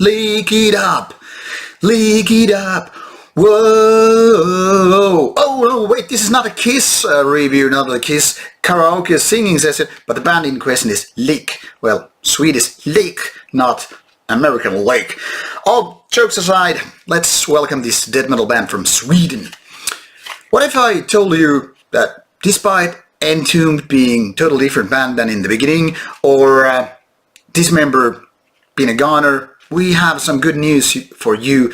Lick it up, lick it up. Whoa! Oh no, wait, this is not a Kiss review, not a Kiss karaoke singing session, but the band in question is Lick. Well, Swedish Lick, not American Lake. All jokes aside, let's welcome this death metal band from Sweden. What if I told you that despite Entombed being a totally different band than in the beginning, or Dismember being a goner, we have some good news for you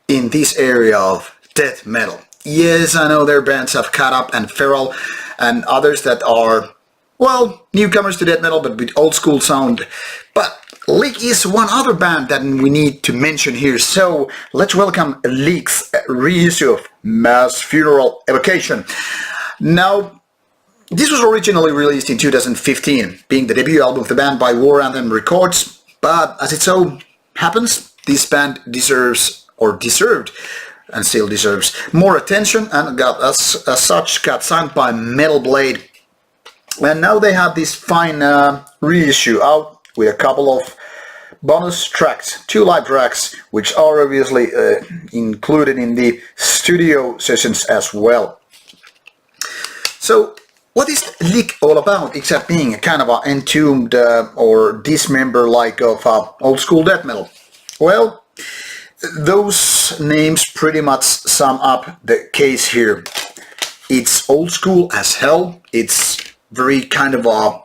in this area of death metal. Yes, I know there are bands of Cut Up and Feral and others that are, well, newcomers to death metal but with old school sound. But Lick is one other band that we need to mention here, so let's welcome Lick's reissue of Mass Funeral Evocation. Now, this was originally released in 2015, being the debut album of the band by War Anthem Records, but as it so happens, this band deserved and still deserves more attention, and got as such got signed by Metal Blade, and now they have this fine reissue out with a couple of bonus tracks, 2 live tracks, which are obviously included in the studio sessions as well. So what is Lick all about, except being a kind of an Entombed or Dismember like of old school death metal? Well, those names pretty much sum up the case here. It's old school as hell. It's very kind of a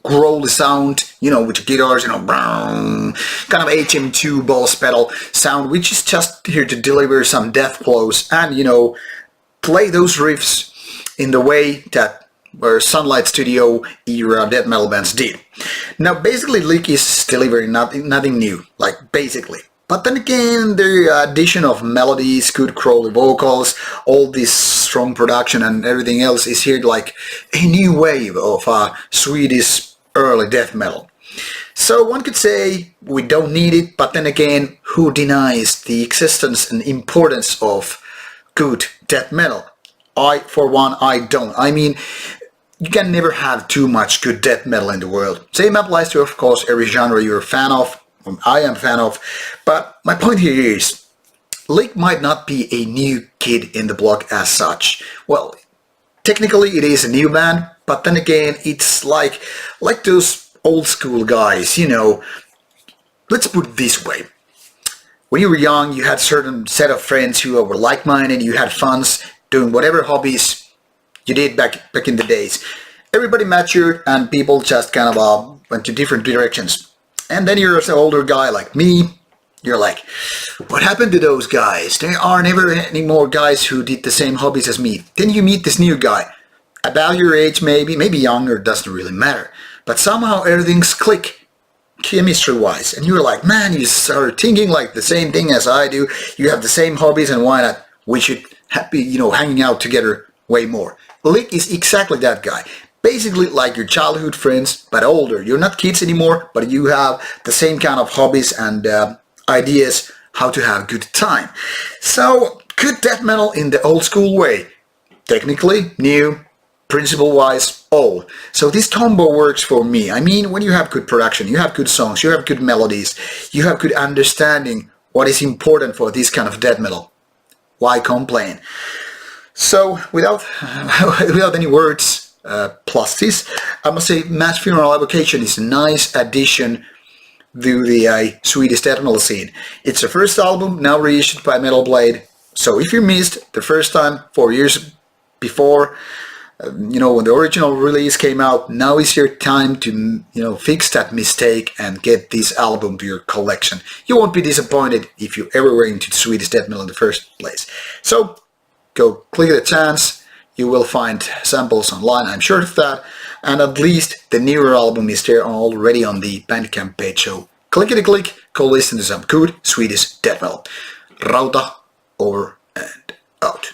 growly sound, you know, with the guitars, you know, kind of HM2 balls pedal sound, which is just here to deliver some death blows and, you know, play those riffs in the way that where Sunlight Studio era death metal bands did. Now, basically, Lick is delivering nothing new, like basically. But then again, the addition of melodies, good crawly vocals, all this strong production and everything else is here like a new wave of Swedish early death metal. So one could say we don't need it, but then again, who denies the existence and importance of good death metal? I, for one, I don't. I mean, you can never have too much good death metal in the world. Same applies to, of course, every genre you're a fan of, I am a fan of, but my point here is, Lick might not be a new kid in the block as such. Well, technically it is a new band, but then again, it's like those old school guys, you know. Let's put it this way. When you were young, you had a certain set of friends who were like-minded, you had fun doing whatever hobbies you did back in the days. Everybody matured and people just kind of went to different directions. And then you're an older guy like me, you're like, what happened to those guys? There are never any more guys who did the same hobbies as me. Then you meet this new guy, about your age maybe younger, doesn't really matter. But somehow everything's click, chemistry-wise. And you're like, man, you start thinking like the same thing as I do. You have the same hobbies, and why not? We should be, you know, hanging out together way more. Lick is exactly that guy. Basically like your childhood friends, but older. You're not kids anymore, but you have the same kind of hobbies and ideas how to have a good time. So, good death metal in the old school way. Technically, new, principle-wise, old. So this combo works for me. I mean, when you have good production, you have good songs, you have good melodies, you have good understanding what is important for this kind of death metal. Why complain? So, without any words, plus this, I must say Mass Funeral Evocation is a nice addition to the Swedish death metal scene. It's the first album now reissued by Metal Blade, so if you missed the first time 4 years before, you know, when the original release came out, now is your time to, you know, fix that mistake and get this album to your collection. You won't be disappointed if you ever were into Swedish death metal in the first place. So, go click the chance. You will find samples online, I'm sure of that, and at least the newer album is there already on the Bandcamp page, so clickety-click, go listen to some good Swedish death metal. Rauta, over and out.